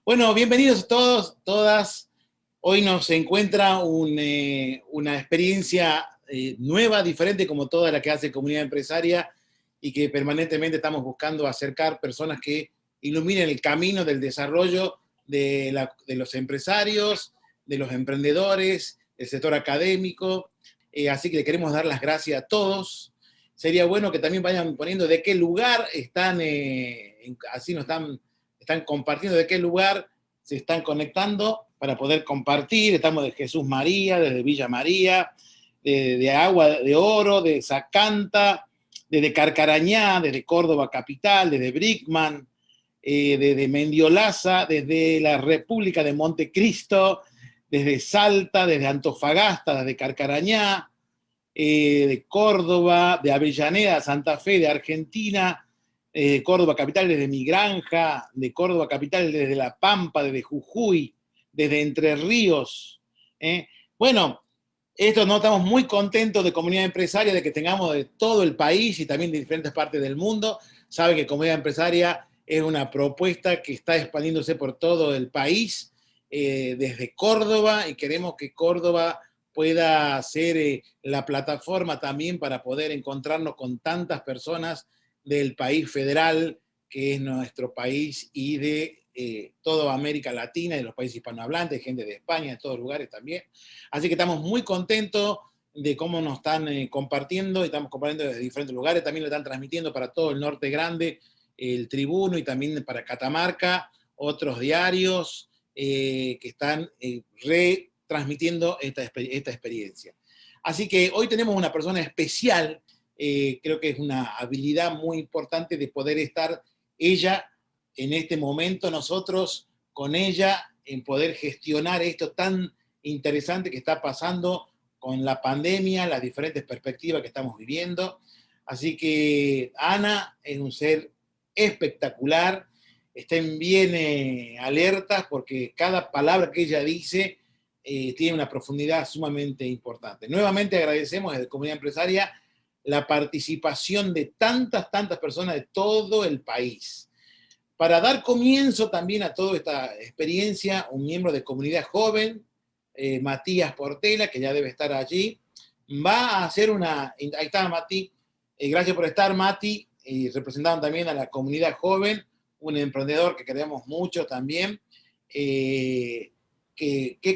Bueno, bienvenidos todos, todas. Hoy nos encuentra una experiencia nueva, diferente como toda la que hace Comunidad Empresaria y que permanentemente estamos buscando acercar personas que iluminen el camino del desarrollo de los empresarios, de los emprendedores, del sector académico. Así que le queremos dar las gracias a todos. Sería bueno que también vayan poniendo de qué lugar están, así nos están compartiendo, de qué lugar se están conectando para poder compartir. Estamos de Jesús María, desde Villa María, de Agua de Oro, de Zacanta, desde Carcarañá, desde Córdoba Capital, desde Brickman, desde Mendiolaza, desde la República de Montecristo, desde Salta, desde Antofagasta, desde Carcarañá, de Córdoba, de Avellaneda, Santa Fe, de Argentina, Córdoba Capital desde Mi Granja, de Córdoba Capital desde La Pampa, desde Jujuy, desde Entre Ríos. Bueno, esto no estamos muy contentos de Comunidad Empresaria, de que tengamos de todo el país y también de diferentes partes del mundo. Saben que Comunidad Empresaria es una propuesta que está expandiéndose por todo el país, desde Córdoba, y queremos que Córdoba pueda ser la plataforma también para poder encontrarnos con tantas personas del país federal, que es nuestro país, y de toda América Latina, de los países hispanohablantes, gente de España, de todos lugares también. Así que estamos muy contentos de cómo nos están compartiendo, y estamos compartiendo desde diferentes lugares, también lo están transmitiendo para todo el Norte Grande, el Tribuno, y también para Catamarca, otros diarios que están retransmitiendo esta experiencia. Así que hoy tenemos una persona especial, creo que es una habilidad muy importante de poder estar ella en este momento, nosotros con ella, en poder gestionar esto tan interesante que está pasando con la pandemia, las diferentes perspectivas que estamos viviendo. Así que Ana es un ser espectacular. Estén bien alertas, porque cada palabra que ella dice tiene una profundidad sumamente importante. Nuevamente agradecemos desde Comunidad Empresaria la participación de tantas personas de todo el país. Para dar comienzo también a toda esta experiencia, un miembro de Comunidad Joven, Matías Portela, que ya debe estar allí, va a hacer una... Ahí está Mati. Gracias por estar, Mati, y representando también a la Comunidad Joven, un emprendedor que queremos mucho también. Qué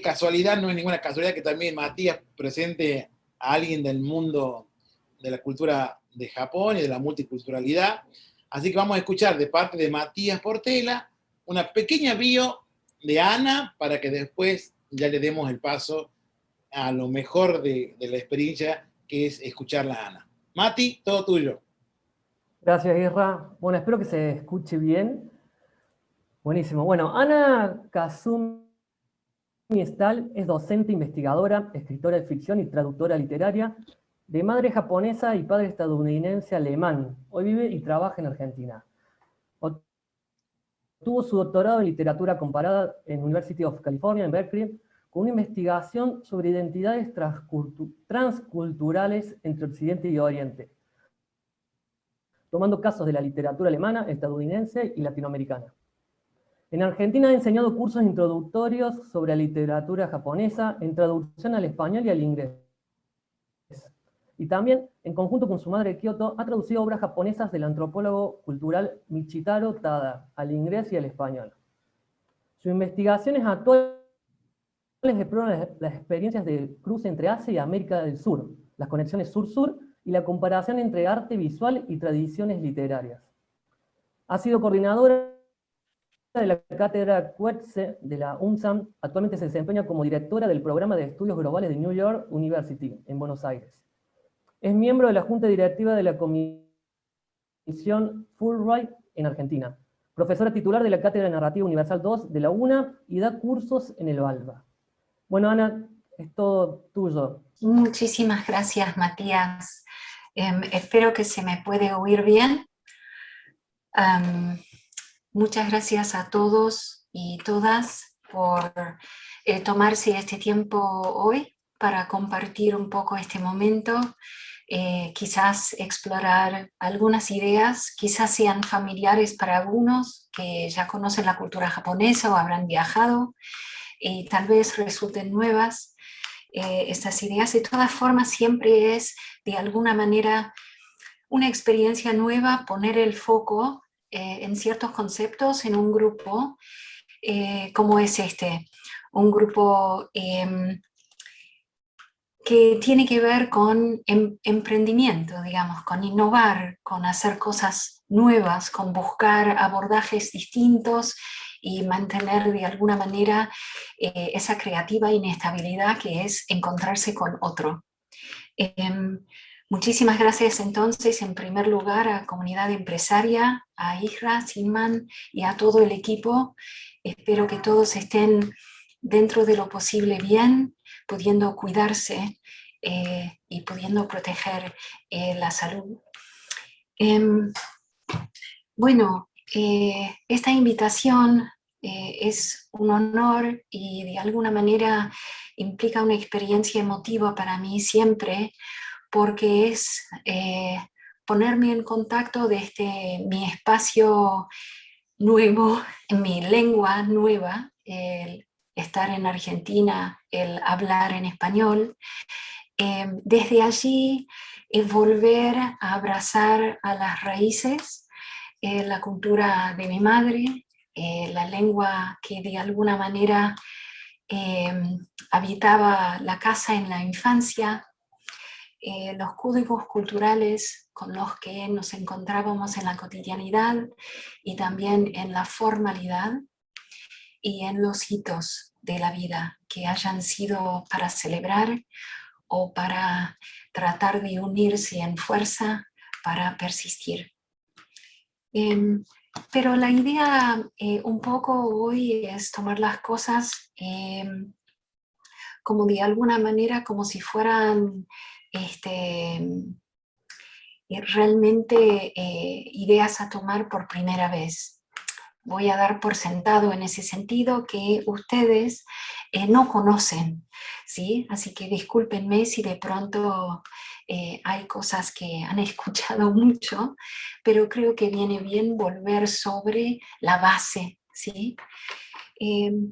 casualidad, no es ninguna casualidad que también Matías presente a alguien del mundo de la cultura de Japón y de la multiculturalidad. Así que vamos a escuchar de parte de Matías Portela una pequeña bio de Ana, para que después ya le demos el paso a lo mejor de la experiencia, que es escucharla a Ana. Mati, todo tuyo. Gracias, Isra. Bueno, espero que se escuche bien. Buenísimo. Bueno, Ana Kazumi Estal es docente, investigadora, escritora de ficción y traductora literaria, de madre japonesa y padre estadounidense alemán. Hoy vive y trabaja en Argentina. Obtuvo su doctorado en literatura comparada en University of California en Berkeley, con una investigación sobre identidades transculturales entre Occidente y Oriente, tomando casos de la literatura alemana, estadounidense y latinoamericana. En Argentina ha enseñado cursos introductorios sobre la literatura japonesa en traducción al español y al inglés. Y también, en conjunto con su madre Kyoto, ha traducido obras japonesas del antropólogo cultural Michitaro Tada al inglés y al español. Sus investigaciones actuales exploran las experiencias de cruce entre Asia y América del Sur, las conexiones sur-sur y la comparación entre arte visual y tradiciones literarias. Ha sido coordinadora de la cátedra Coetze de la UNSAM. Actualmente se desempeña como directora del programa de estudios globales de New York University en Buenos Aires. Es miembro de la junta directiva de la Comisión Fulbright en Argentina. Profesora titular de la cátedra de Narrativa Universal 2 de la UNA y da cursos en el ALBA. Bueno, Ana, es todo tuyo. Muchísimas gracias, Matías. Espero que se me puede oír bien. Muchas gracias a todos y todas por tomarse este tiempo hoy para compartir un poco este momento, quizás explorar algunas ideas, quizás sean familiares para algunos que ya conocen la cultura japonesa o habrán viajado, y tal vez resulten nuevas estas ideas. De todas formas, siempre es de alguna manera una experiencia nueva poner el foco en ciertos conceptos en un grupo como es este, un grupo que tiene que ver con emprendimiento, digamos, con innovar, con hacer cosas nuevas, con buscar abordajes distintos y mantener de alguna manera esa creativa inestabilidad que es encontrarse con otro. Muchísimas gracias entonces en primer lugar a Comunidad Empresaria, a Isra, Sinman y a todo el equipo. Espero que todos estén dentro de lo posible bien, pudiendo cuidarse y pudiendo proteger la salud. Bueno, esta invitación es un honor y de alguna manera implica una experiencia emotiva para mí siempre, porque es ponerme en contacto desde mi espacio nuevo, mi lengua nueva, el estar en Argentina, el hablar en español. Desde allí volver a abrazar a las raíces, la cultura de mi madre, la lengua que de alguna manera habitaba la casa en la infancia, los códigos culturales con los que nos encontrábamos en la cotidianidad y también en la formalidad y en los hitos de la vida que hayan sido para celebrar o para tratar de unirse en fuerza para persistir. Pero la idea un poco hoy es tomar las cosas como de alguna manera como si fueran realmente ideas a tomar por primera vez. Voy a dar por sentado en ese sentido que ustedes no conocen, ¿sí? Así que discúlpenme si de pronto hay cosas que han escuchado mucho, pero creo que viene bien volver sobre la base, ¿sí?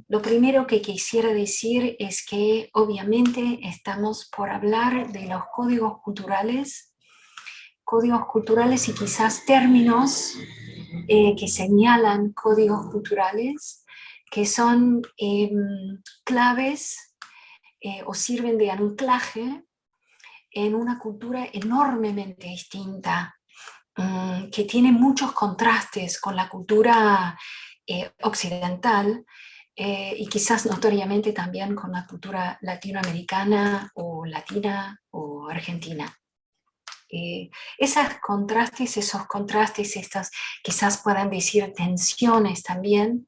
Lo primero que quisiera decir es que obviamente estamos por hablar de los códigos culturales y quizás términos que señalan códigos culturales que son claves o sirven de anclaje en una cultura enormemente distinta, que tiene muchos contrastes con la cultura occidental y quizás notoriamente también con la cultura latinoamericana o latina o argentina. Esos contrastes, estas quizás puedan decir tensiones también,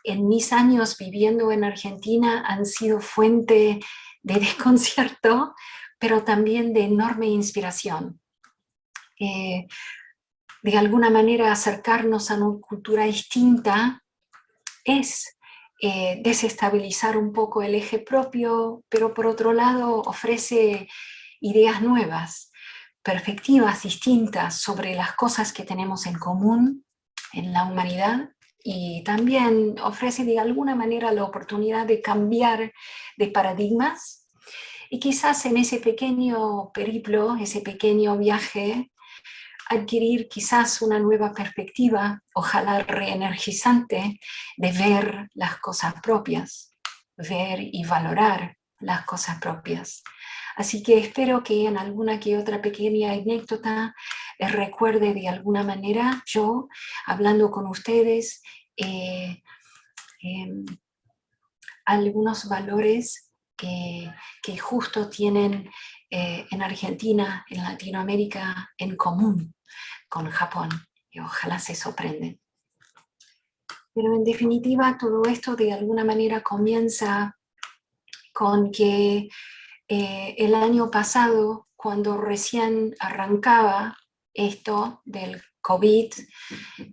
en mis años viviendo en Argentina han sido fuente de desconcierto, pero también de enorme inspiración. De alguna manera acercarnos a una cultura distinta es desestabilizar un poco el eje propio, pero por otro lado ofrece ideas nuevas, perspectivas distintas sobre las cosas que tenemos en común en la humanidad, y también ofrece de alguna manera la oportunidad de cambiar de paradigmas y quizás en ese pequeño periplo, ese pequeño viaje, adquirir quizás una nueva perspectiva, ojalá reenergizante, de ver las cosas propias, ver y valorar las cosas propias. Así que espero que en alguna que otra pequeña anécdota recuerde de alguna manera yo, hablando con ustedes, algunos valores que justo tienen en Argentina, en Latinoamérica, en común con Japón, y ojalá se sorprenden. Pero en definitiva todo esto de alguna manera comienza con que el año pasado, cuando recién arrancaba esto del COVID,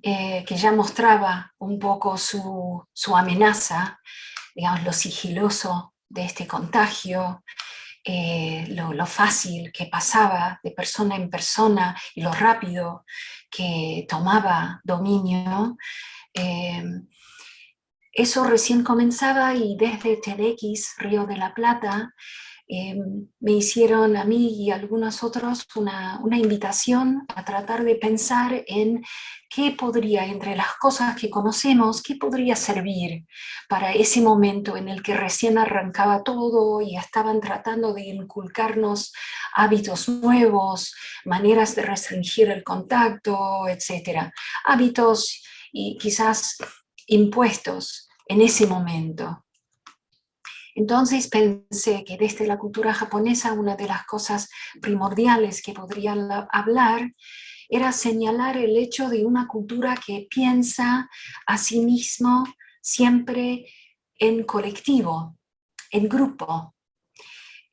que ya mostraba un poco su amenaza, digamos, lo sigiloso de este contagio, lo fácil que pasaba de persona en persona y lo rápido que tomaba dominio. Eso recién comenzaba y desde TEDx Río de la Plata me hicieron a mí y a algunos otros una invitación a tratar de pensar en qué podría, entre las cosas que conocemos, qué podría servir para ese momento en el que recién arrancaba todo y estaban tratando de inculcarnos hábitos nuevos, maneras de restringir el contacto, etc. Hábitos y quizás impuestos en ese momento. Entonces pensé que desde la cultura japonesa una de las cosas primordiales que podría hablar era señalar el hecho de una cultura que piensa a sí mismo siempre en colectivo, en grupo.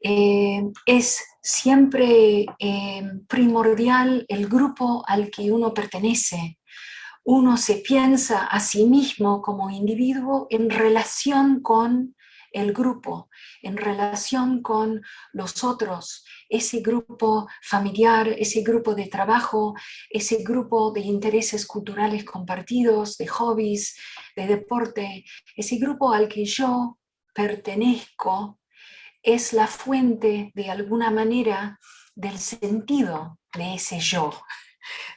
Es siempre primordial el grupo al que uno pertenece. Uno se piensa a sí mismo como individuo en relación con el grupo, en relación con los otros, ese grupo familiar, ese grupo de trabajo, ese grupo de intereses culturales compartidos, de hobbies, de deporte, ese grupo al que yo pertenezco es la fuente de alguna manera del sentido de ese yo.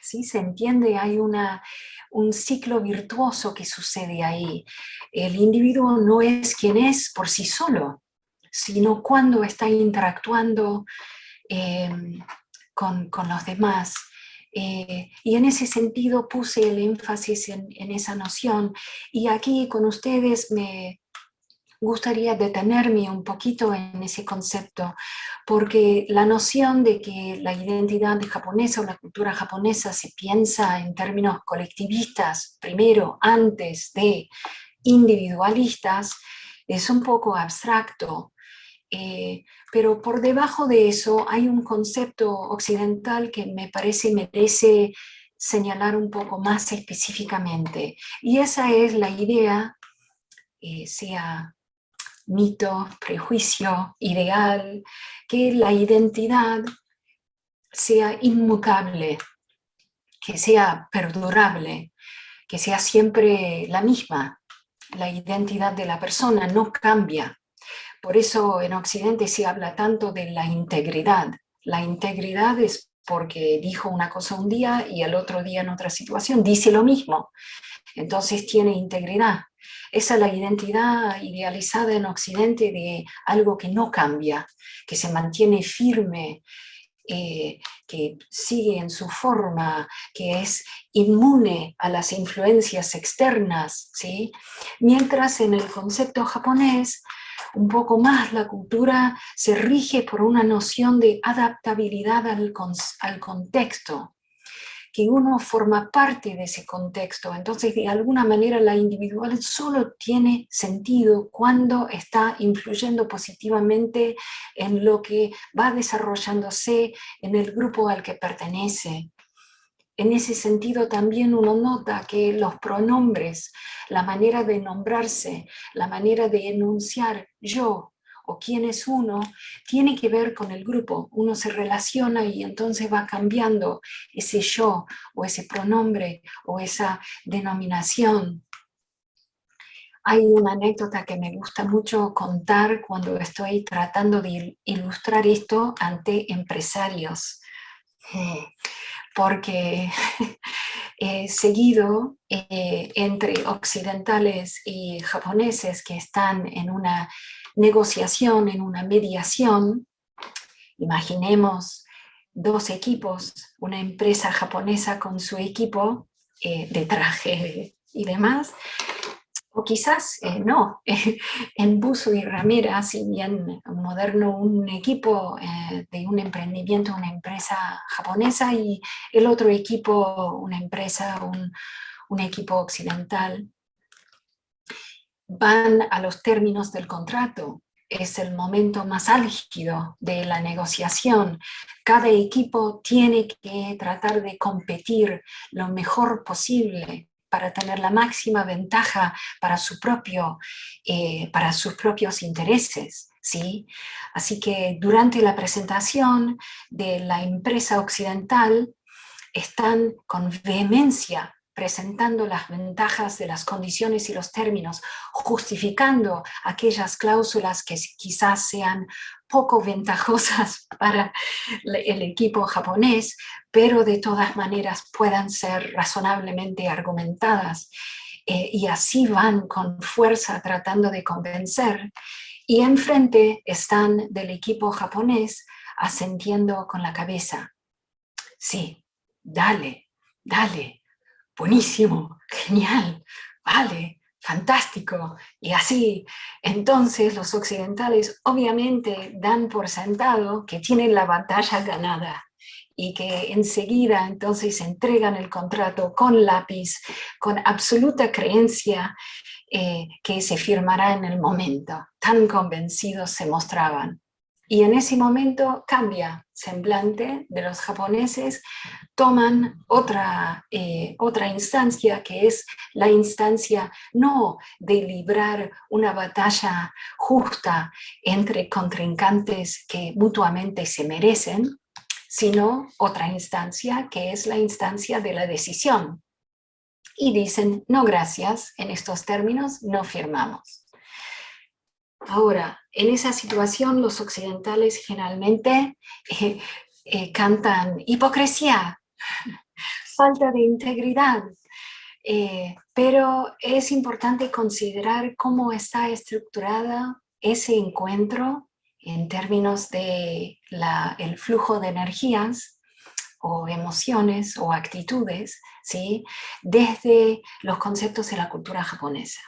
¿Sí? ¿Se entiende? Hay un ciclo virtuoso que sucede ahí. El individuo no es quien es por sí solo, sino cuando está interactuando con los demás. Y en ese sentido puse el énfasis en esa noción. Y aquí con ustedes me gustaría detenerme un poquito en ese concepto, porque la noción de que la identidad japonesa o la cultura japonesa se piensa en términos colectivistas, primero, antes de individualistas, es un poco abstracto. Pero por debajo de eso hay un concepto occidental que me parece merece señalar un poco más específicamente. Y esa es la idea, sea mito, prejuicio, ideal, que la identidad sea inmutable, que sea perdurable, que sea siempre la misma. La identidad de la persona no cambia. Por eso en Occidente se habla tanto de la integridad. La integridad es porque dijo una cosa un día y el otro día en otra situación dice lo mismo. Entonces tiene integridad. Esa es la identidad idealizada en Occidente de algo que no cambia, que se mantiene firme, que sigue en su forma, que es inmune a las influencias externas, ¿sí? Mientras en el concepto japonés, un poco más la cultura se rige por una noción de adaptabilidad al contexto, que uno forma parte de ese contexto. Entonces, de alguna manera, la individual solo tiene sentido cuando está influyendo positivamente en lo que va desarrollándose en el grupo al que pertenece. En ese sentido, también uno nota que los pronombres, la manera de nombrarse, la manera de enunciar yo o quién es uno, tiene que ver con el grupo. Uno se relaciona y entonces va cambiando ese yo o ese pronombre o esa denominación. Hay una anécdota que me gusta mucho contar cuando estoy tratando de ilustrar esto ante empresarios. Porque he seguido entre occidentales y japoneses que están en una negociación, en una mediación. Imaginemos dos equipos, una empresa japonesa con su equipo de traje y demás, o quizás no, en buzo y ramera, si bien moderno, un equipo de un emprendimiento, una empresa japonesa, y el otro equipo, una empresa, un equipo occidental. Van a los términos del contrato. Es el momento más álgido de la negociación. Cada equipo tiene que tratar de competir lo mejor posible para tener la máxima ventaja para sus propios intereses. ¿sí? Así que durante la presentación de la empresa occidental están con vehemencia presentando las ventajas de las condiciones y los términos, justificando aquellas cláusulas que quizás sean poco ventajosas para el equipo japonés, pero de todas maneras puedan ser razonablemente argumentadas. Y así van con fuerza tratando de convencer. Y enfrente están del equipo japonés asentiendo con la cabeza. Sí, dale, dale, buenísimo, genial, vale, fantástico. Y así, entonces los occidentales obviamente dan por sentado que tienen la batalla ganada y que enseguida entonces entregan el contrato con lápiz, con absoluta creencia que se firmará en el momento. Tan convencidos se mostraban. Y en ese momento cambia semblante de los japoneses, toman otra instancia, que es la instancia no de librar una batalla justa entre contrincantes que mutuamente se merecen, sino otra instancia que es la instancia de la decisión. Y dicen, no gracias, en estos términos no firmamos. Ahora, en esa situación los occidentales generalmente cantan hipocresía, falta de integridad, pero es importante considerar cómo está estructurada ese encuentro en términos de el flujo de energías o emociones o actitudes, ¿sí? Desde los conceptos de la cultura japonesa.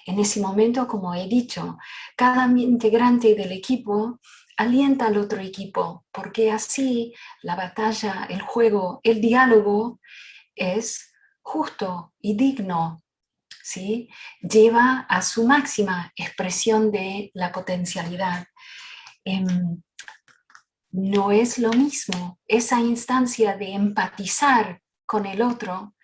En ese momento, como he dicho, cada integrante del equipo alienta al otro equipo, porque así la batalla, el juego, el diálogo es justo y digno, ¿sí? Lleva a su máxima expresión de la potencialidad. No es lo mismo esa instancia de empatizar con el otro,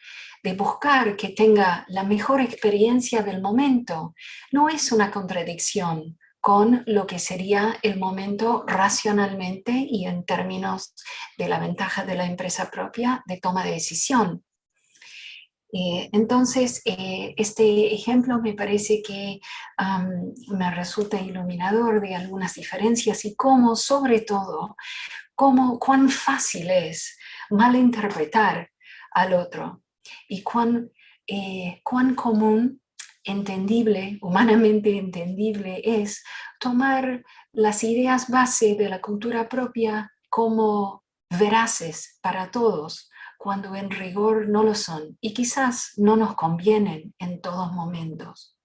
de buscar que tenga la mejor experiencia del momento, no es una contradicción con lo que sería el momento racionalmente y en términos de la ventaja de la empresa propia de toma de decisión. Entonces, este ejemplo me parece que me resulta iluminador de algunas diferencias y cómo, sobre todo, cuán fácil es malinterpretar al otro y cuán común, entendible, humanamente entendible es tomar las ideas base de la cultura propia como veraces para todos, cuando en rigor no lo son y quizás no nos convienen en todos momentos.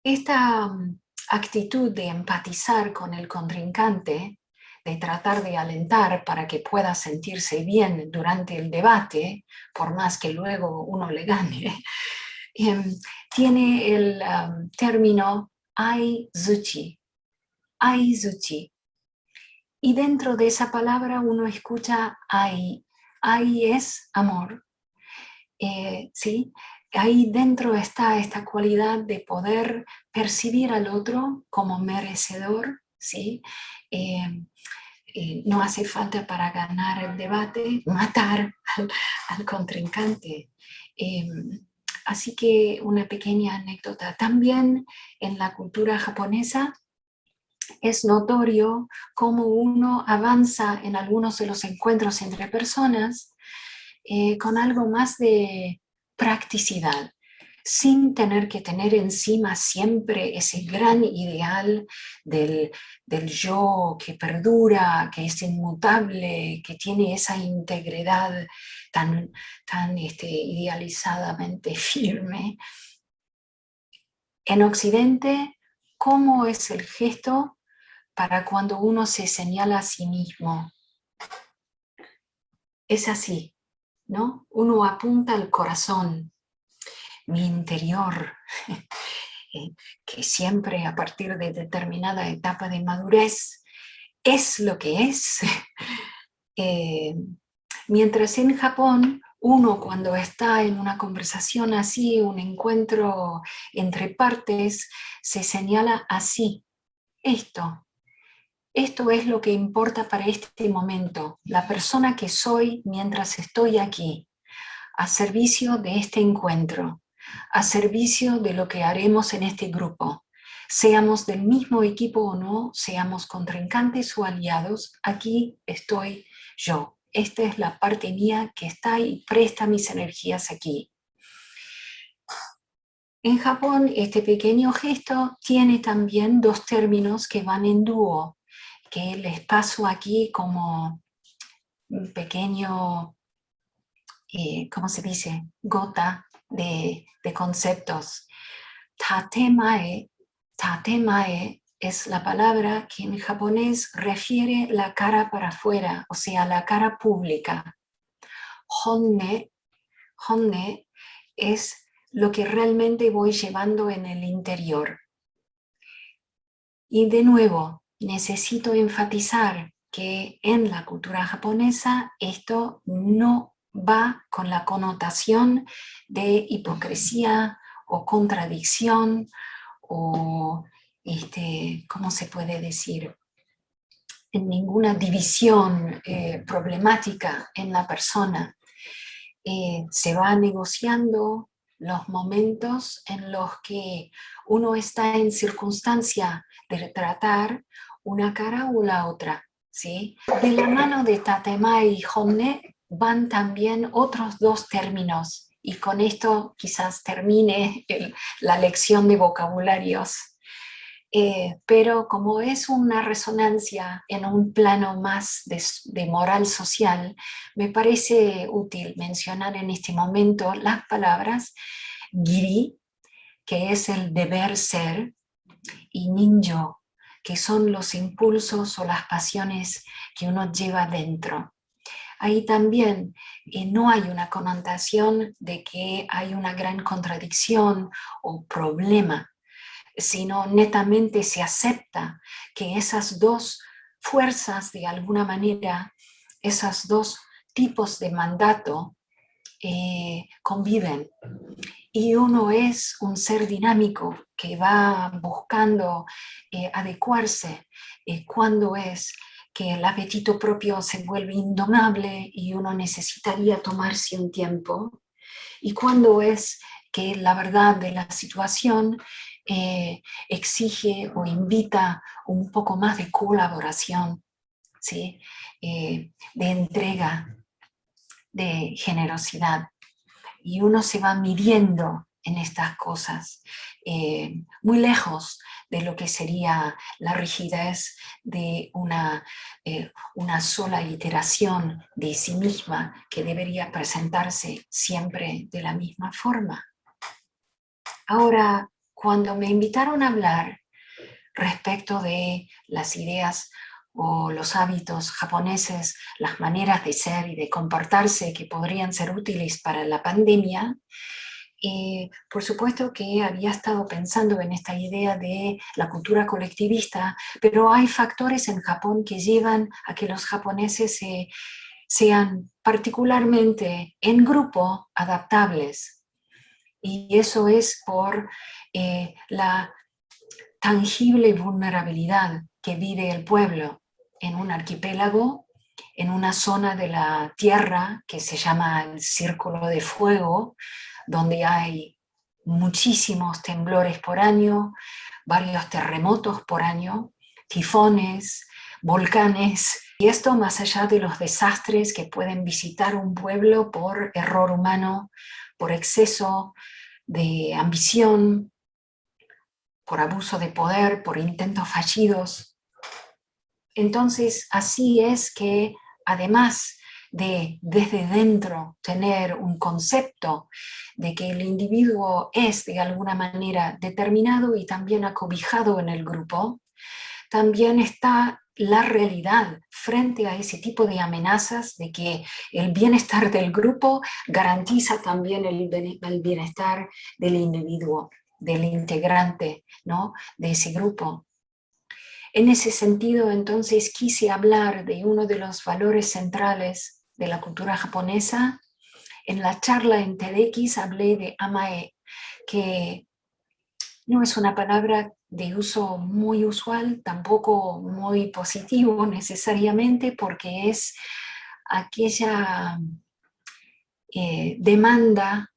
Esta actitud de empatizar con el contrincante, de tratar de alentar para que pueda sentirse bien durante el debate, por más que luego uno le gane, tiene el término aizuchi, aizuchi. Y dentro de esa palabra uno escucha ai. Ai es amor. ¿Sí? Ahí dentro está esta cualidad de poder percibir al otro como merecedor, ¿sí? No hace falta para ganar el debate matar al contrincante. Así que una pequeña anécdota. También en la cultura japonesa es notorio cómo uno avanza en algunos de los encuentros entre personas con algo más de practicidad, sin tener que tener encima siempre ese gran ideal del yo que perdura, que es inmutable, que tiene esa integridad tan idealizadamente firme. En Occidente, ¿cómo es el gesto para cuando uno se señala a sí mismo? Es así, ¿no? Uno apunta al corazón, mi interior, que siempre a partir de determinada etapa de madurez es lo que es. Mientras en Japón uno cuando está en una conversación así, un encuentro entre partes, se señala así: esto es lo que importa para este momento, la persona que soy mientras estoy aquí, a servicio de este encuentro, a servicio de lo que haremos en este grupo. Seamos del mismo equipo o no, seamos contrincantes o aliados, aquí estoy yo. Esta es la parte mía que está y presta mis energías aquí. En Japón, este pequeño gesto tiene también dos términos que van en dúo, que les paso aquí como un pequeño, ¿cómo se dice? Gota de conceptos. Tatemae, tatemae es la palabra que en japonés refiere la cara para afuera, o sea, la cara pública. Honne, honne es lo que realmente voy llevando en el interior. Y de nuevo, necesito enfatizar que en la cultura japonesa esto no va con la connotación de hipocresía o contradicción o, ¿cómo se puede decir? En ninguna división problemática en la persona. Se va negociando los momentos en los que uno está en circunstancia de tratar una cara u la otra, ¿sí? De la mano de tatemae y honne van también otros dos términos, y con esto quizás termine la lección de vocabularios. Pero como es una resonancia en un plano más de moral social, me parece útil mencionar en este momento las palabras giri, que es el deber ser, y ninjo, que son los impulsos o las pasiones que uno lleva dentro. Ahí también no hay una connotación de que hay una gran contradicción o problema, sino netamente se acepta que esas dos fuerzas, de alguna manera, esos dos tipos de mandato conviven. Y uno es un ser dinámico que va buscando adecuarse cuando es que el apetito propio se vuelve indomable y uno necesitaría tomarse un tiempo, y cuando es que la verdad de la situación exige o invita un poco más de colaboración, ¿sí? De entrega, de generosidad. Y uno se va midiendo en estas cosas, muy lejos de lo que sería la rigidez de una sola iteración de sí misma que debería presentarse siempre de la misma forma. Ahora, cuando me invitaron a hablar respecto de las ideas o los hábitos japoneses, las maneras de ser y de comportarse que podrían ser útiles para la pandemia, por supuesto que había estado pensando en esta idea de la cultura colectivista, pero hay factores en Japón que llevan a que los japoneses sean particularmente en grupo adaptables. Y eso es por la tangible vulnerabilidad que vive el pueblo en un archipiélago, en una zona de la tierra que se llama el Círculo de Fuego, donde hay muchísimos temblores por año, varios terremotos por año, tifones, volcanes, y esto más allá de los desastres que pueden visitar un pueblo por error humano, por exceso de ambición, por abuso de poder, por intentos fallidos. Entonces, así es que, además de desde dentro tener un concepto de que el individuo es de alguna manera determinado y también acobijado en el grupo, también está la realidad frente a ese tipo de amenazas de que el bienestar del grupo garantiza también el bienestar del individuo, del integrante, ¿no?, de ese grupo. En ese sentido, entonces, quise hablar de uno de los valores centrales de la cultura japonesa en la charla en TEDx hablé de Amae, que no es una palabra de uso muy usual, tampoco muy positivo necesariamente, porque es aquella demanda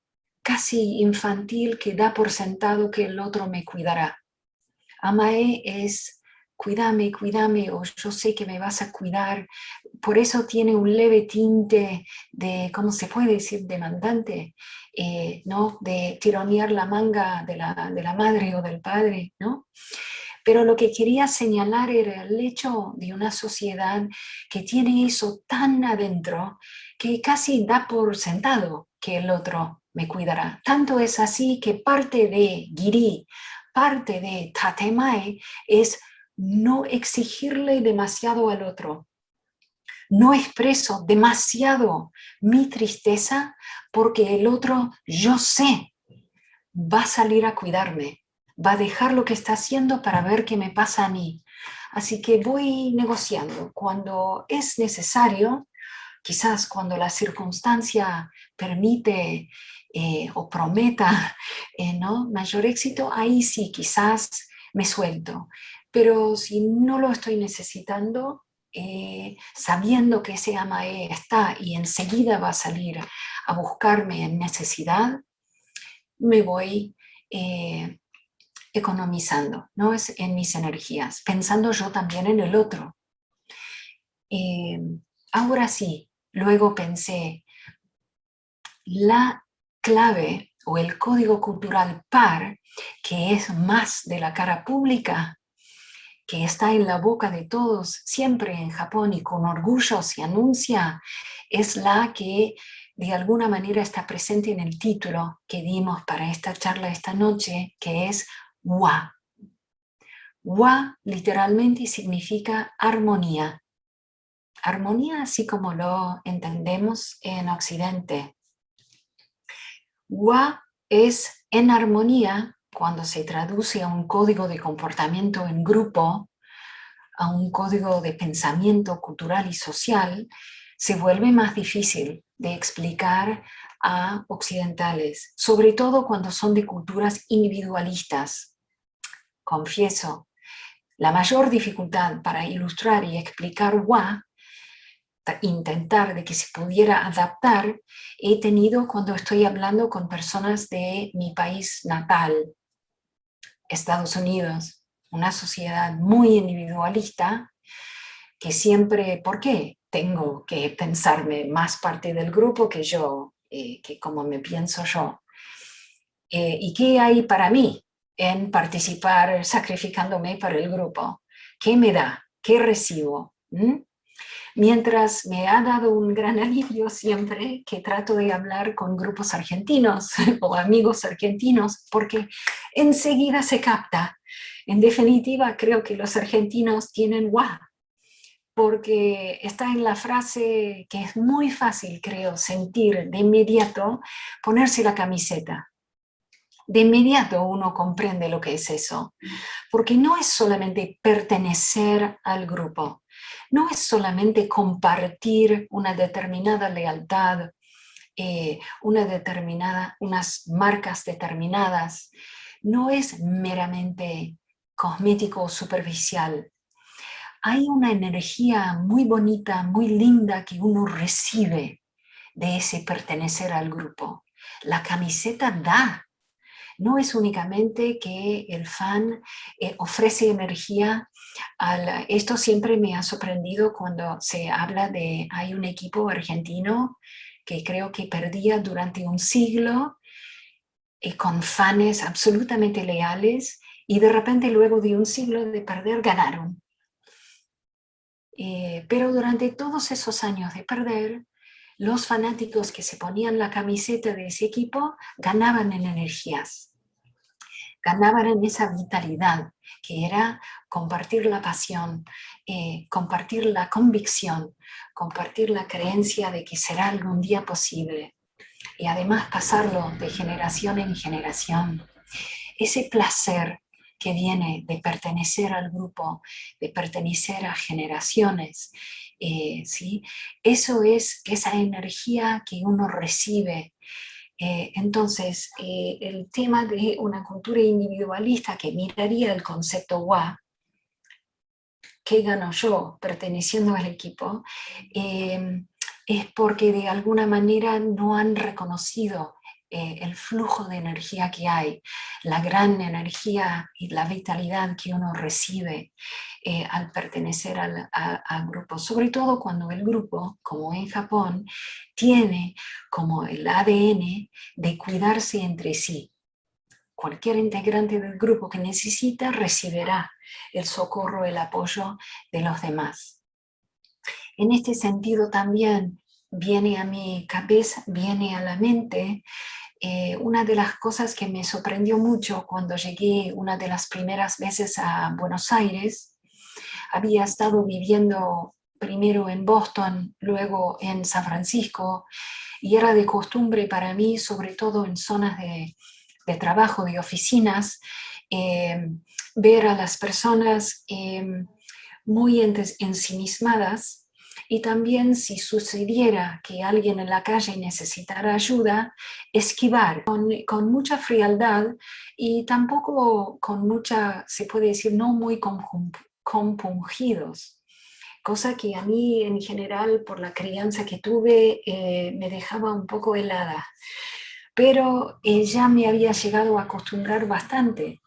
casi infantil que da por sentado que el otro me cuidará. Amae es cuídame, cuídame, o yo sé que me vas a cuidar. Por eso tiene un leve tinte de, ¿cómo se puede decir? Demandante, ¿no? De tironear la manga de la madre o del padre, ¿no? Pero lo que quería señalar era el hecho de una sociedad que tiene eso tan adentro que casi da por sentado que el otro me cuidará. Tanto es así que parte de Giri, parte de Tatemae es no exigirle demasiado al otro. No expreso demasiado mi tristeza porque el otro, yo sé, va a salir a cuidarme, va a dejar lo que está haciendo para ver qué me pasa a mí. Así que voy negociando. Cuando es necesario, quizás cuando la circunstancia permite o prometa ¿no? mayor éxito, ahí sí quizás me suelto. Pero si no lo estoy necesitando, sabiendo que ese Amae está y enseguida va a salir a buscarme en necesidad, me voy economizando, ¿no? Es en mis energías, pensando yo también en el otro. Ahora sí, luego pensé, la clave o el código cultural par, que es más de la cara pública, que está en la boca de todos, siempre en Japón y con orgullo se anuncia, es la que de alguna manera está presente en el título que dimos para esta charla esta noche, que es Wa. Wa literalmente significa armonía. Armonía así como lo entendemos en Occidente. Wa es en armonía cuando se traduce a un código de comportamiento en grupo, a un código de pensamiento cultural y social, se vuelve más difícil de explicar a occidentales, sobre todo cuando son de culturas individualistas. Confieso, la mayor dificultad para ilustrar y explicar Wa, intentar de que se pudiera adaptar, he tenido cuando estoy hablando con personas de mi país natal, Estados Unidos, una sociedad muy individualista, que siempre, ¿por qué? Tengo que pensarme más parte del grupo que yo, que como me pienso yo. ¿Y qué hay para mí en participar sacrificándome para el grupo? ¿Qué me da? ¿Qué recibo? Mientras me ha dado un gran alivio siempre que trato de hablar con grupos argentinos o amigos argentinos, porque enseguida se capta. En definitiva, creo que los argentinos tienen Wa, porque está en la frase que es muy fácil, creo, sentir de inmediato, ponerse la camiseta. De inmediato uno comprende lo que es eso, porque no es solamente pertenecer al grupo, no es solamente compartir una determinada lealtad, unas marcas determinadas, no es meramente cosmético o superficial. Hay una energía muy bonita, muy linda que uno recibe de ese pertenecer al grupo. La camiseta da. No es únicamente que el fan ofrece energía. Esto siempre me ha sorprendido cuando se habla de, hay un equipo argentino que creo que perdía durante un siglo con fans absolutamente leales y de repente luego de un siglo de perder ganaron. Pero durante todos esos años de perder, los fanáticos que se ponían la camiseta de ese equipo ganaban en energías, ganaban en esa vitalidad, que era compartir la pasión, compartir la convicción, compartir la creencia de que será algún día posible, y además pasarlo de generación en generación. Ese placer que viene de pertenecer al grupo, de pertenecer a generaciones, ¿sí? Eso es esa energía que uno recibe. Entonces, el tema de una cultura individualista que miraría el concepto WA, ¿qué gano yo perteneciendo al equipo? Es porque de alguna manera no han reconocido el flujo de energía que hay, la gran energía y la vitalidad que uno recibe al pertenecer al grupo, sobre todo cuando el grupo, como en Japón, tiene como el ADN de cuidarse entre sí. Cualquier integrante del grupo que necesita recibirá el socorro, el apoyo de los demás. En este sentido también viene a mi cabeza, viene a la mente una de las cosas que me sorprendió mucho cuando llegué una de las primeras veces a Buenos Aires. Había estado viviendo primero en Boston, luego en San Francisco, y era de costumbre para mí, sobre todo en zonas de trabajo, de oficinas, ver a las personas muy ensimismadas, y también si sucediera que alguien en la calle necesitara ayuda, esquivar con mucha frialdad y tampoco con mucha, se puede decir, no muy compungidos. Cosa que a mí en general, por la crianza que tuve, me dejaba un poco helada. Pero ya me había llegado a acostumbrar bastante.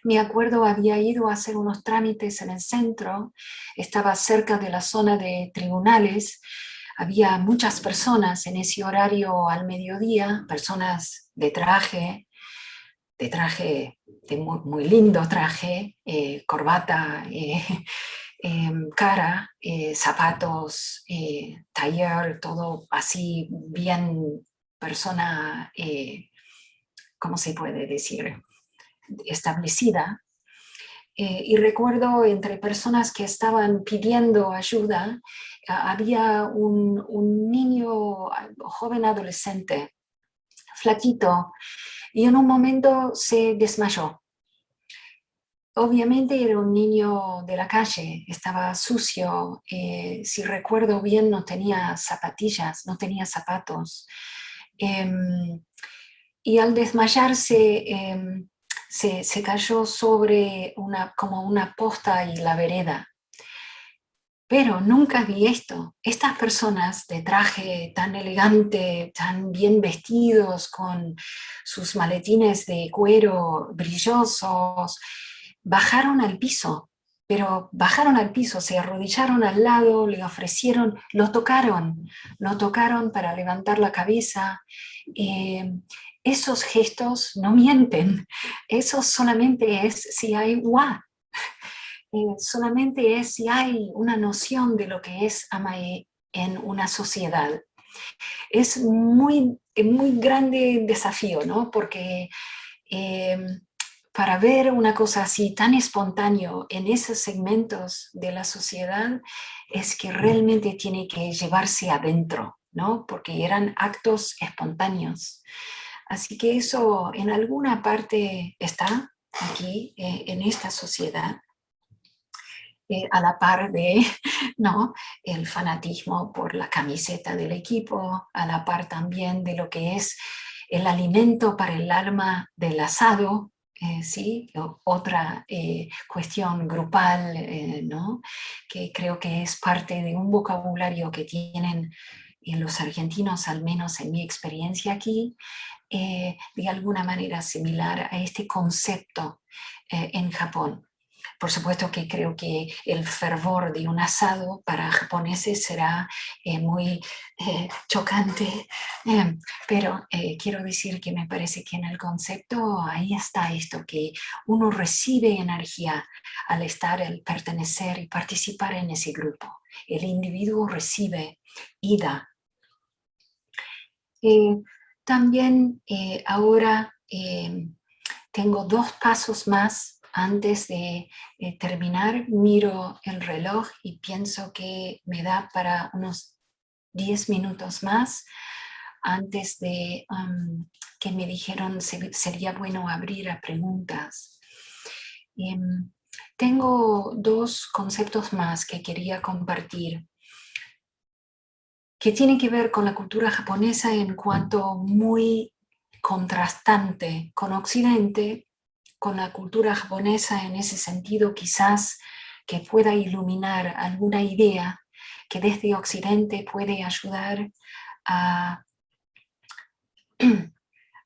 Me acuerdo, había ido a hacer unos trámites en el centro, estaba cerca de la zona de tribunales, había muchas personas en ese horario al mediodía, personas de traje, de muy, muy lindo traje, corbata, cara, zapatos, taller, todo así bien persona, ¿cómo se puede decir?, establecida. Y recuerdo entre personas que estaban pidiendo ayuda, había un niño, joven adolescente, flaquito, y en un momento se desmayó. Obviamente era un niño de la calle, estaba sucio, si recuerdo bien no tenía zapatillas, no tenía zapatos. Y al desmayarse se cayó sobre como una posta y la vereda. Pero nunca vi esto. Estas personas de traje tan elegante, tan bien vestidos, con sus maletines de cuero brillosos, bajaron al piso. Pero bajaron al piso, se arrodillaron al lado, le ofrecieron, lo tocaron para levantar la cabeza. Esos gestos no mienten. Eso solamente es si hay WA. Solamente es si hay una noción de lo que es Amae en una sociedad. Es muy grande desafío, ¿no? Porque para ver una cosa así tan espontáneo en esos segmentos de la sociedad es que realmente tiene que llevarse adentro, ¿no? Porque eran actos espontáneos. Así que eso en alguna parte está aquí en esta sociedad. A la par de, ¿no?, el fanatismo por la camiseta del equipo, a la par también de lo que es el alimento para el alma del asado, ¿sí? Otra cuestión grupal, ¿no?, que creo que es parte de un vocabulario que tienen los argentinos, al menos en mi experiencia aquí, de alguna manera similar a este concepto en Japón. Por supuesto que creo que el fervor de un asado para japoneses será muy chocante, pero quiero decir que me parece que en el concepto ahí está esto, que uno recibe energía al estar, al pertenecer y participar en ese grupo. El individuo recibe y da. También ahora tengo 2 pasos más. Antes de terminar, miro el reloj y pienso que me da para unos 10 minutos más antes de que me dijeron sería bueno abrir a preguntas. Tengo 2 conceptos más que quería compartir. que tiene que ver con la cultura japonesa en cuanto muy contrastante con Occidente, con la cultura japonesa en ese sentido quizás que pueda iluminar alguna idea que desde Occidente puede ayudar a,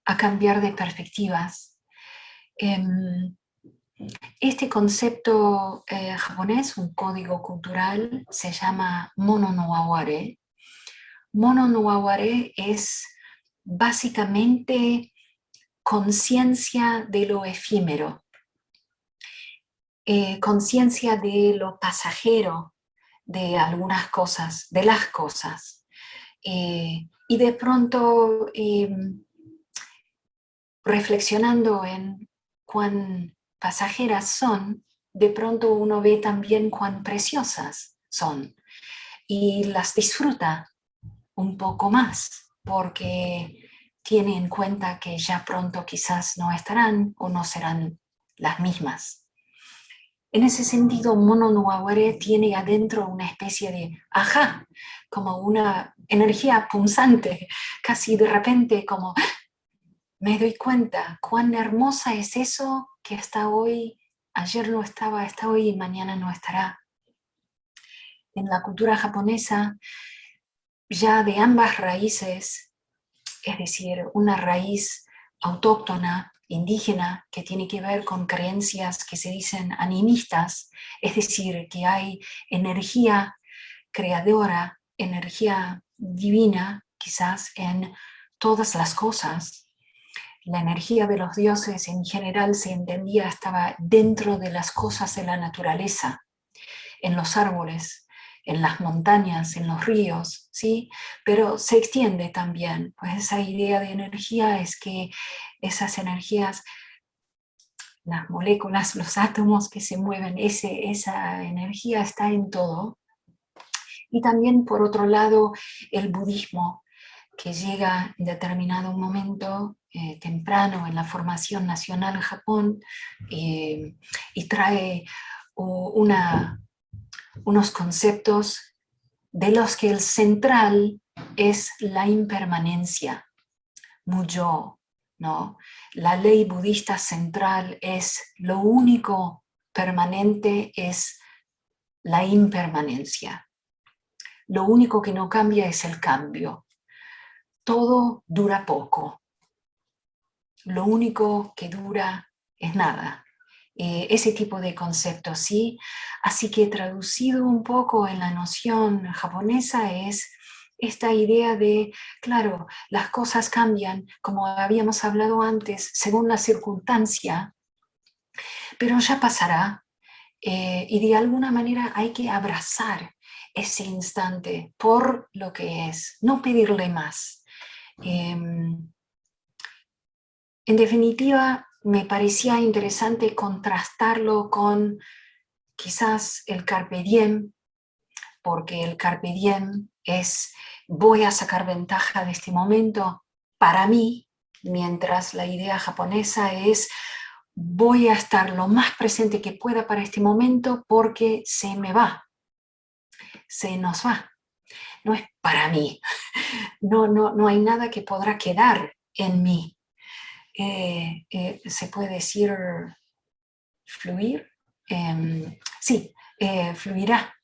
a cambiar de perspectivas. Este concepto japonés, un código cultural, se llama Mono no Aware. Mono no Aware es básicamente conciencia de lo efímero, conciencia de lo pasajero de algunas cosas, de las cosas. Y de pronto, reflexionando en cuán pasajeras son, de pronto uno ve también cuán preciosas son y las disfruta un poco más porque tiene en cuenta que ya pronto quizás no estarán o no serán las mismas. En ese sentido, Mono no Aware tiene adentro una especie de ajá, como una energía punzante, casi de repente como me doy cuenta cuán hermosa es eso que está hoy, ayer no estaba, está hoy y mañana no estará. En la cultura japonesa, ya de ambas raíces, es decir, una raíz autóctona, indígena, que tiene que ver con creencias que se dicen animistas, es decir, que hay energía creadora, energía divina, quizás en todas las cosas. La energía de los dioses en general se entendía estaba dentro de las cosas de la naturaleza, en los árboles, en las montañas, en los ríos, ¿sí? Pero se extiende también, pues esa idea de energía es que esas energías, las moléculas, los átomos que se mueven, esa energía está en todo. Y también, por otro lado, el budismo, que llega en determinado momento temprano en la formación nacional en Japón y trae unos conceptos de los que el central es la impermanencia, Mujo, ¿no? La ley budista central es lo único permanente es la impermanencia. Lo único que no cambia es el cambio. Todo dura poco. Lo único que dura es nada. Ese tipo de conceptos, ¿sí? Así que traducido un poco en la noción japonesa es esta idea de, claro, las cosas cambian, como habíamos hablado antes, según la circunstancia, pero ya pasará. Y de alguna manera hay que abrazar ese instante por lo que es, no pedirle más. En definitiva, me parecía interesante contrastarlo con quizás el carpe diem, porque el carpe diem es voy a sacar ventaja de este momento para mí, mientras la idea japonesa es voy a estar lo más presente que pueda para este momento porque se me va, se nos va. No es para mí, no hay nada que podrá quedar en mí. Se puede decir fluir, sí, fluirá.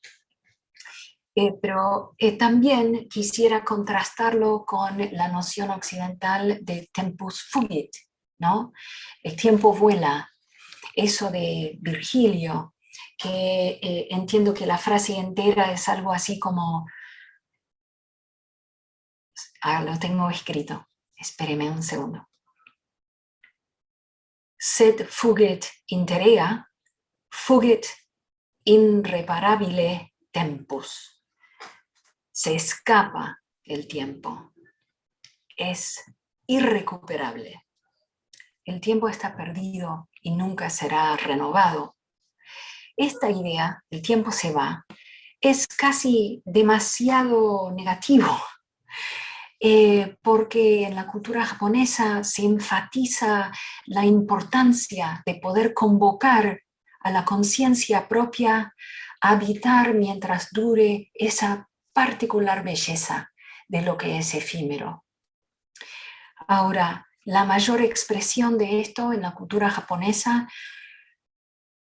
Pero también quisiera contrastarlo con la noción occidental de tempus fugit, ¿no? El tiempo vuela, eso de Virgilio, que entiendo que la frase entera es algo así como, lo tengo escrito, espéreme un segundo. Sed fugit interea, fugit irreparabile tempus. Se escapa el tiempo, es irrecuperable. El tiempo está perdido y nunca será renovado. Esta idea, el tiempo se va, es casi demasiado negativo, porque en la cultura japonesa se enfatiza la importancia de poder convocar a la conciencia propia a habitar mientras dure esa particular belleza, de lo que es efímero. Ahora, la mayor expresión de esto en la cultura japonesa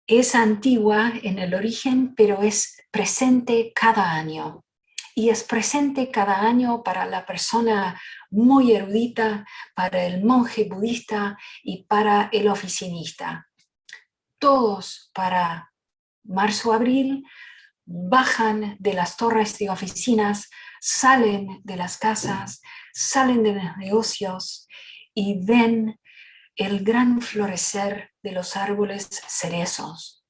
es antigua en el origen, pero es presente cada año. Y es presente cada año para la persona muy erudita, para el monje budista y para el oficinista. Todos para marzo-abril bajan de las torres de oficinas, salen de las casas, salen de los negocios y ven el gran florecer de los árboles cerezos.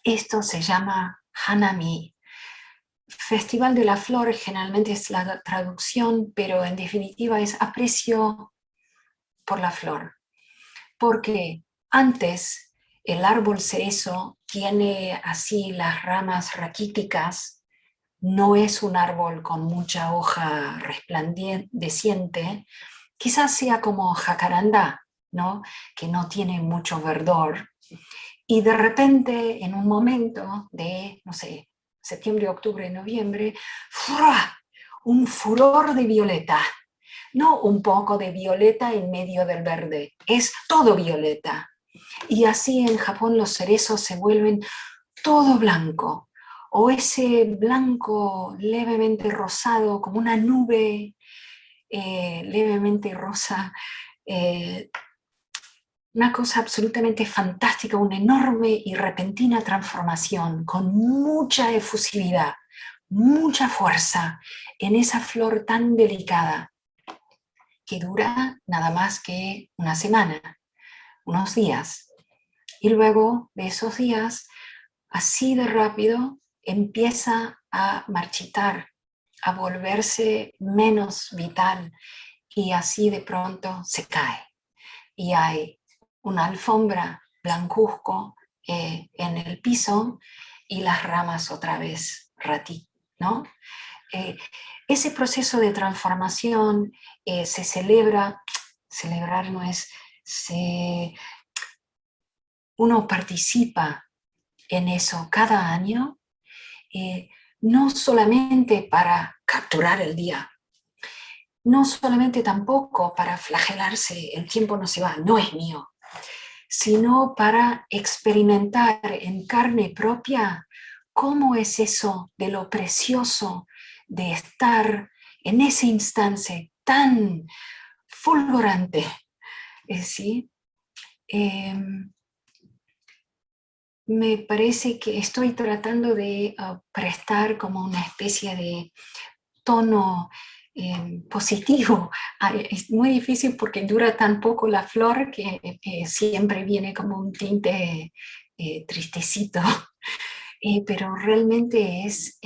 Esto se llama Hanami. Festival de la Flor generalmente es la traducción, pero en definitiva es aprecio por la flor. Porque antes el árbol cerezo tiene así las ramas raquíticas, no es un árbol con mucha hoja resplandeciente, quizás sea como jacarandá, ¿no? Que no tiene mucho verdor. Y de repente, en un momento de, no sé, septiembre, octubre, noviembre, ¡fua!, un furor de violeta. No un poco de violeta en medio del verde, es todo violeta. Y así en Japón los cerezos se vuelven todo blanco, o ese blanco levemente rosado, como una nube levemente rosa, una cosa absolutamente fantástica, una enorme y repentina transformación, con mucha efusividad, mucha fuerza en esa flor tan delicada, que dura nada más que una semana, unos días. Y luego de esos días, así de rápido, empieza a marchitar, a volverse menos vital, y así de pronto se cae. Y hay una alfombra blancuzco en el piso y las ramas otra vez ¿no? Ese proceso de transformación se celebrar no es, uno participa en eso cada año, no solamente para capturar el día, no solamente tampoco para flagelarse, el tiempo no se va, no es mío, sino para experimentar en carne propia cómo es eso de lo precioso de estar en ese instante tan fulgurante, ¿sí? Me parece que estoy tratando de prestar como una especie de tono positivo. Es muy difícil porque dura tan poco la flor que siempre viene como un tinte tristecito, pero realmente es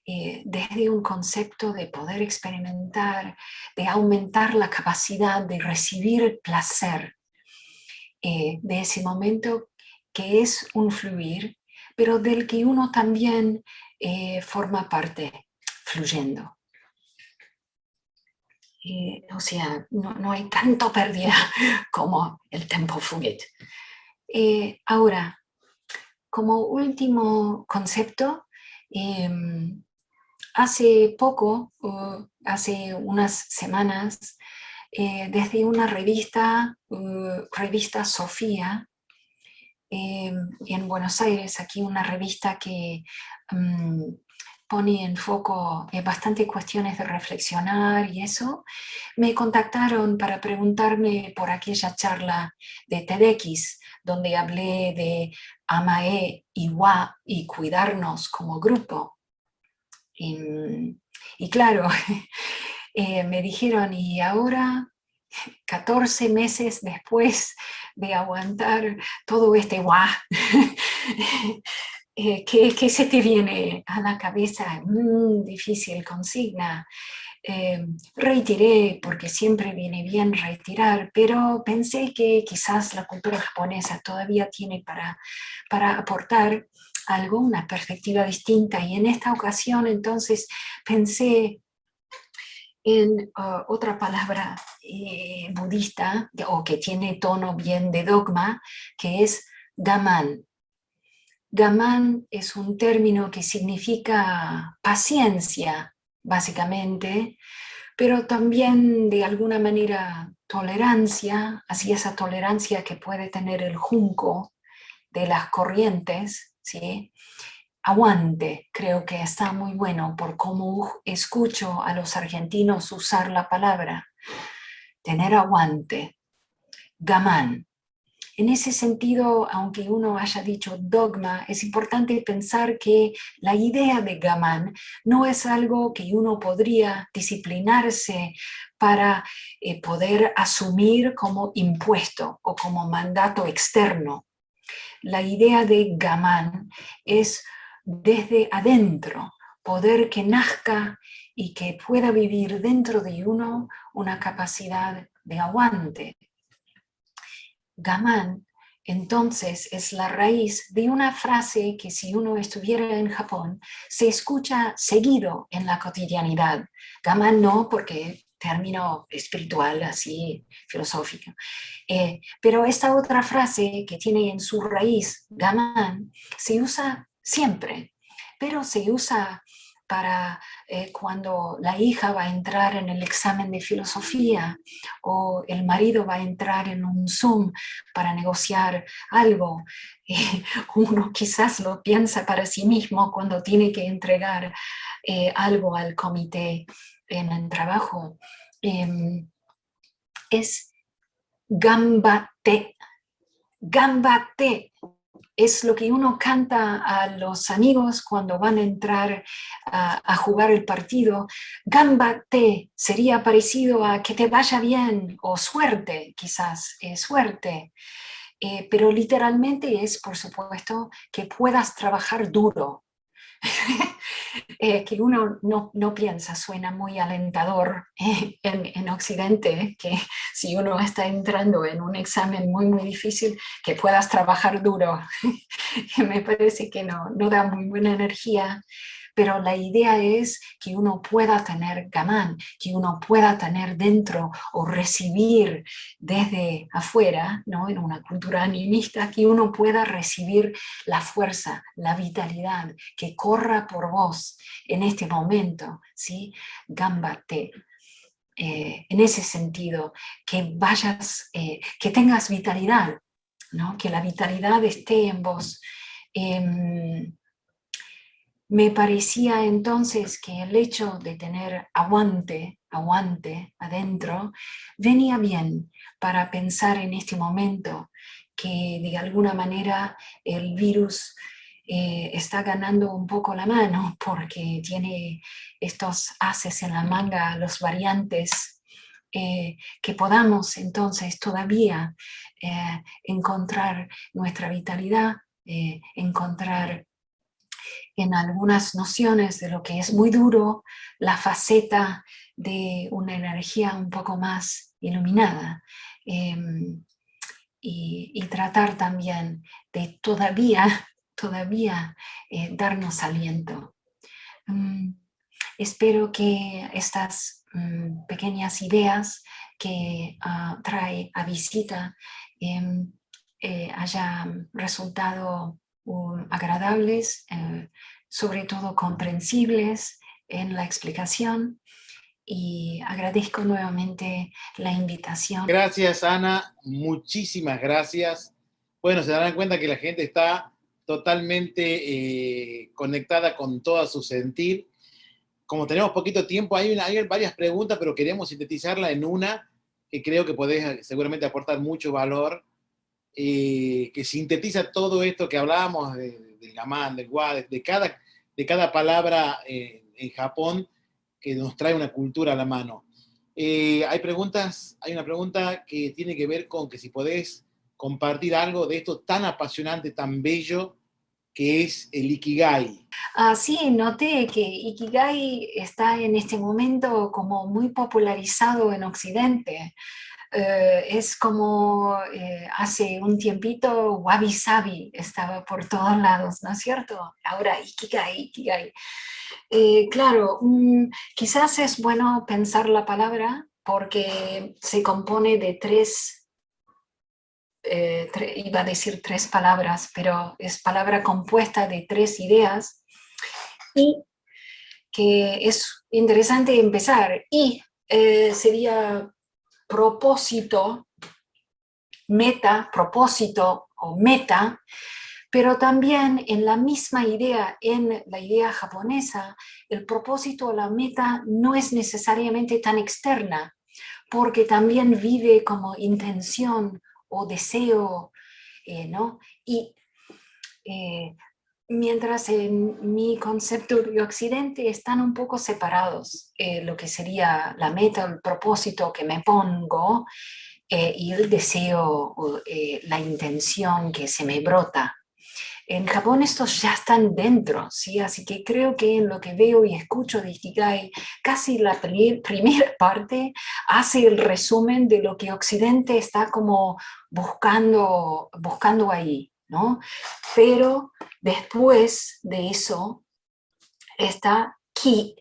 desde un concepto de poder experimentar, de aumentar la capacidad de recibir placer de ese momento, que es un fluir, pero del que uno también forma parte, fluyendo. O sea, no hay tanto pérdida como el tempo fugit. Ahora, como último concepto, hace poco, hace unas semanas, desde una revista Sofía, en Buenos Aires, aquí una revista que pone en foco bastante cuestiones de reflexionar y eso, me contactaron para preguntarme por aquella charla de TEDx, donde hablé de Amae y Wa y cuidarnos como grupo. Y claro, me dijeron, y ahora, 14 meses después de aguantar todo este guau, ¿qué se te viene a la cabeza? Difícil consigna. Retiré, porque siempre viene bien retirar, pero pensé que quizás la cultura japonesa todavía tiene para aportar algo, una perspectiva distinta, y en esta ocasión entonces pensé en otra palabra budista, o que tiene tono bien de dogma, que es gaman. Gaman es un término que significa paciencia, básicamente, pero también de alguna manera tolerancia, así esa tolerancia que puede tener el junco de las corrientes, ¿sí? Aguante, creo que está muy bueno por cómo escucho a los argentinos usar la palabra, tener aguante, gamán. En ese sentido, aunque uno haya dicho dogma, es importante pensar que la idea de gamán no es algo que uno podría disciplinarse para poder asumir como impuesto o como mandato externo. La idea de gamán es desde adentro, poder que nazca y que pueda vivir dentro de uno una capacidad de aguante. Gamán, entonces, es la raíz de una frase que si uno estuviera en Japón, se escucha seguido en la cotidianidad. Gamán no, porque término espiritual, así, filosófico. Pero esta otra frase que tiene en su raíz, gamán, se usa siempre, pero se usa para cuando la hija va a entrar en el examen de filosofía o el marido va a entrar en un Zoom para negociar algo. Uno quizás lo piensa para sí mismo cuando tiene que entregar algo al comité en el trabajo. Es gambate. Gambate es lo que uno canta a los amigos cuando van a entrar a jugar el partido. Gambate sería parecido a que te vaya bien o suerte, quizás, suerte. Pero literalmente es, por supuesto, que puedas trabajar duro. Que uno no piensa, suena muy alentador en Occidente, que si uno está entrando en un examen muy, muy difícil, que puedas trabajar duro. Me parece que no da muy buena energía, pero la idea es que uno pueda tener gamán, que uno pueda tener dentro o recibir desde afuera, ¿no? En una cultura animista, que uno pueda recibir la fuerza, la vitalidad, que corra por vos en este momento, ¿sí? Gambate. En ese sentido, que vayas, que tengas vitalidad, ¿no? Que la vitalidad esté en vos. Me parecía entonces que el hecho de tener aguante adentro, venía bien para pensar en este momento que de alguna manera el virus está ganando un poco la mano porque tiene estos ases en la manga, los variantes, que podamos entonces todavía encontrar nuestra vitalidad, encontrar en algunas nociones de lo que es muy duro, la faceta de una energía un poco más iluminada. Y tratar también de todavía darnos aliento. Espero que estas pequeñas ideas que trae a visita hayan resultado agradables, sobre todo comprensibles en la explicación, y agradezco nuevamente la invitación. Gracias, Ana, muchísimas gracias. Bueno, se darán cuenta que la gente está totalmente conectada con todo su sentir. Como tenemos poquito tiempo, hay varias preguntas, pero queremos sintetizarla en una que creo que podés seguramente aportar mucho valor, que sintetiza todo esto que hablábamos del gamán, del wa, de cada palabra en Japón, que nos trae una cultura a la mano. Hay una pregunta que tiene que ver con que si podés compartir algo de esto tan apasionante, tan bello, que es el Ikigai. Sí, noté que Ikigai está en este momento como muy popularizado en Occidente. Es como hace un tiempito Wabi Sabi estaba por todos lados, ¿no es cierto? Ahora Ikigai. Claro, quizás es bueno pensar la palabra porque se compone de iba a decir tres palabras, pero es palabra compuesta de tres ideas y que es interesante empezar. Y sería propósito, propósito o meta, pero también en la misma idea, en la idea japonesa, el propósito o la meta no es necesariamente tan externa, porque también vive como intención o deseo, ¿no? Y mientras en mi concepto de Occidente están un poco separados, lo que sería la meta, el propósito que me pongo, y el deseo, la intención que se me brota. En Japón estos ya están dentro, ¿sí? Así que creo que en lo que veo y escucho de Ikigai, casi la primera parte hace el resumen de lo que Occidente está como buscando ahí, ¿no? Pero después de eso está Ki.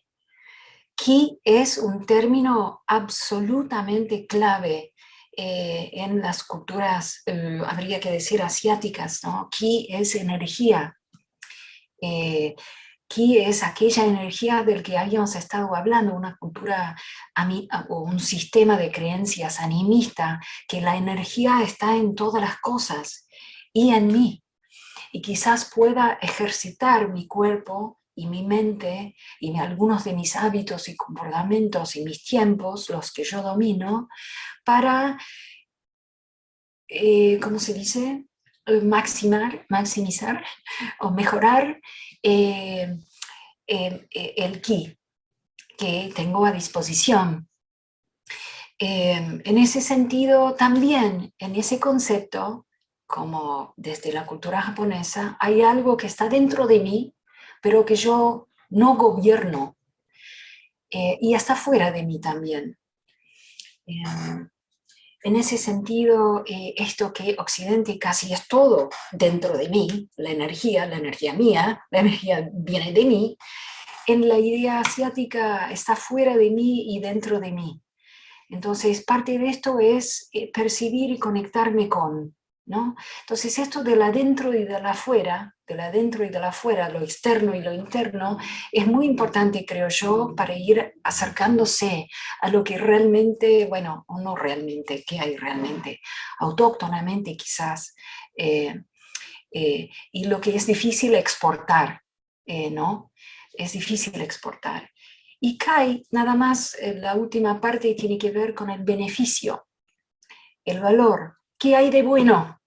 Ki es un término absolutamente clave en las culturas, habría que decir asiáticas, ¿no? Ki es energía. Eh, Ki es aquella energía del que habíamos estado hablando, una cultura o un sistema de creencias animista, que la energía está en todas las cosas y en mí. Y quizás pueda ejercitar mi cuerpo y mi mente y algunos de mis hábitos y comportamientos y mis tiempos, los que yo domino, para, ¿cómo se dice? Maximizar o mejorar el ki que tengo a disposición. En ese sentido, también en ese concepto, como desde la cultura japonesa, hay algo que está dentro de mí, pero que yo no gobierno, y está fuera de mí también. En ese sentido, esto que Occidente casi es todo dentro de mí, la energía mía, la energía viene de mí, en la idea asiática está fuera de mí y dentro de mí. Entonces, parte de esto es percibir y conectarme con, ¿no? Entonces, esto del adentro y del afuera, lo externo y lo interno, es muy importante, creo yo, para ir acercándose a lo que realmente, bueno, o no realmente, ¿qué hay realmente? Autóctonamente quizás, y lo que es difícil exportar, ¿no? Es difícil exportar. Y Kai, nada más, la última parte tiene que ver con el beneficio, el valor. ¿Qué hay de bueno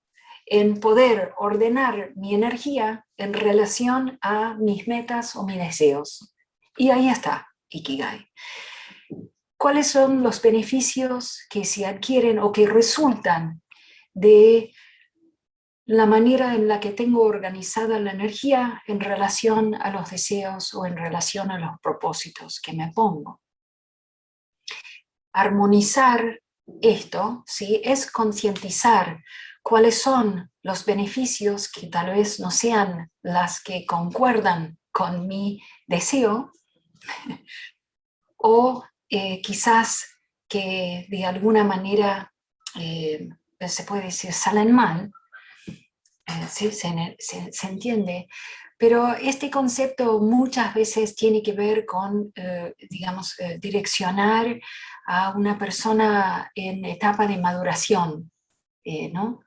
en poder ordenar mi energía en relación a mis metas o mis deseos? Y ahí está, Ikigai. ¿Cuáles son los beneficios que se adquieren o que resultan de la manera en la que tengo organizada la energía en relación a los deseos o en relación a los propósitos que me pongo? Armonizar esto, ¿sí? Es concientizar cuáles son los beneficios que tal vez no sean las que concuerdan con mi deseo, o quizás que de alguna manera se puede decir salen mal, ¿sí? Se entiende, pero este concepto muchas veces tiene que ver con, digamos, direccionar a una persona en etapa de maduración, ¿no?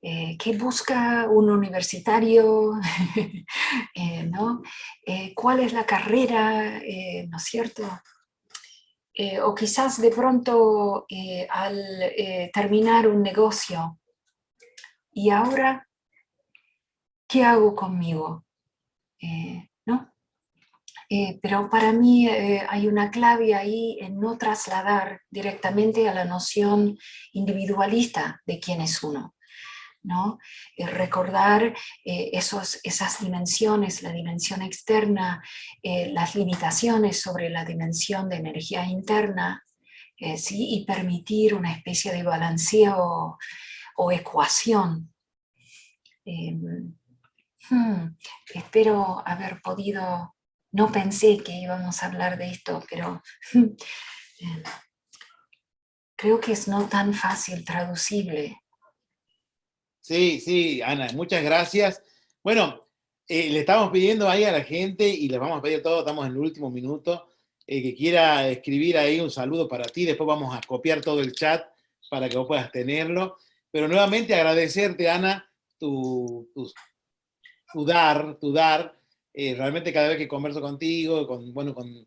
¿Qué busca un universitario? ¿No? ¿Cuál es la carrera? ¿No es cierto? O quizás de pronto al terminar un negocio, ¿y ahora qué hago conmigo? ¿No? Pero para mí hay una clave ahí en no trasladar directamente a la noción individualista de quién es uno, ¿no? Recordar esas dimensiones, la dimensión externa, las limitaciones sobre la dimensión de energía interna, ¿sí? Y permitir una especie de balanceo o ecuación. Espero haber podido, no pensé que íbamos a hablar de esto, pero creo que es no tan fácil traducible. Sí, sí, Ana, muchas gracias. Bueno, le estamos pidiendo ahí a la gente y les vamos a pedir a todos, estamos en el último minuto, que quiera escribir ahí un saludo para ti, después vamos a copiar todo el chat para que vos puedas tenerlo. Pero nuevamente agradecerte, Ana, tu dar. Realmente cada vez que converso contigo, con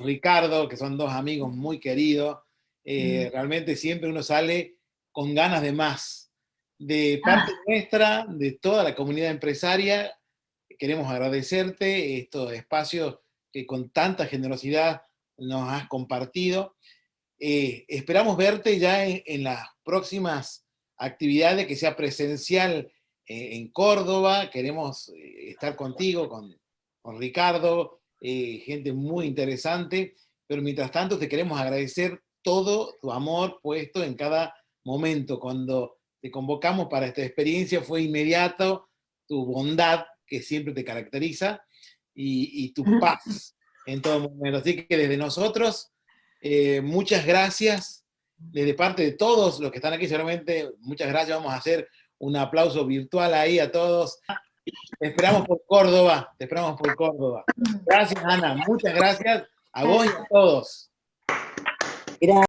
Ricardo, que son dos amigos muy queridos, realmente siempre uno sale con ganas de más. De parte nuestra, de toda la comunidad empresaria, queremos agradecerte estos espacios que con tanta generosidad nos has compartido. Esperamos verte ya en las próximas actividades, que sea presencial en Córdoba. Queremos estar contigo, con Ricardo, gente muy interesante, pero mientras tanto te queremos agradecer todo tu amor puesto en cada momento. Cuando te convocamos para esta experiencia fue inmediato, tu bondad que siempre te caracteriza y tu paz en todo momento. Así que desde nosotros, muchas gracias, desde parte de todos los que están aquí, seguramente muchas gracias. Vamos a hacer un aplauso virtual ahí a todos. Te esperamos por Córdoba, te esperamos por Córdoba. Gracias, Ana, muchas gracias a vos y a todos. Gracias.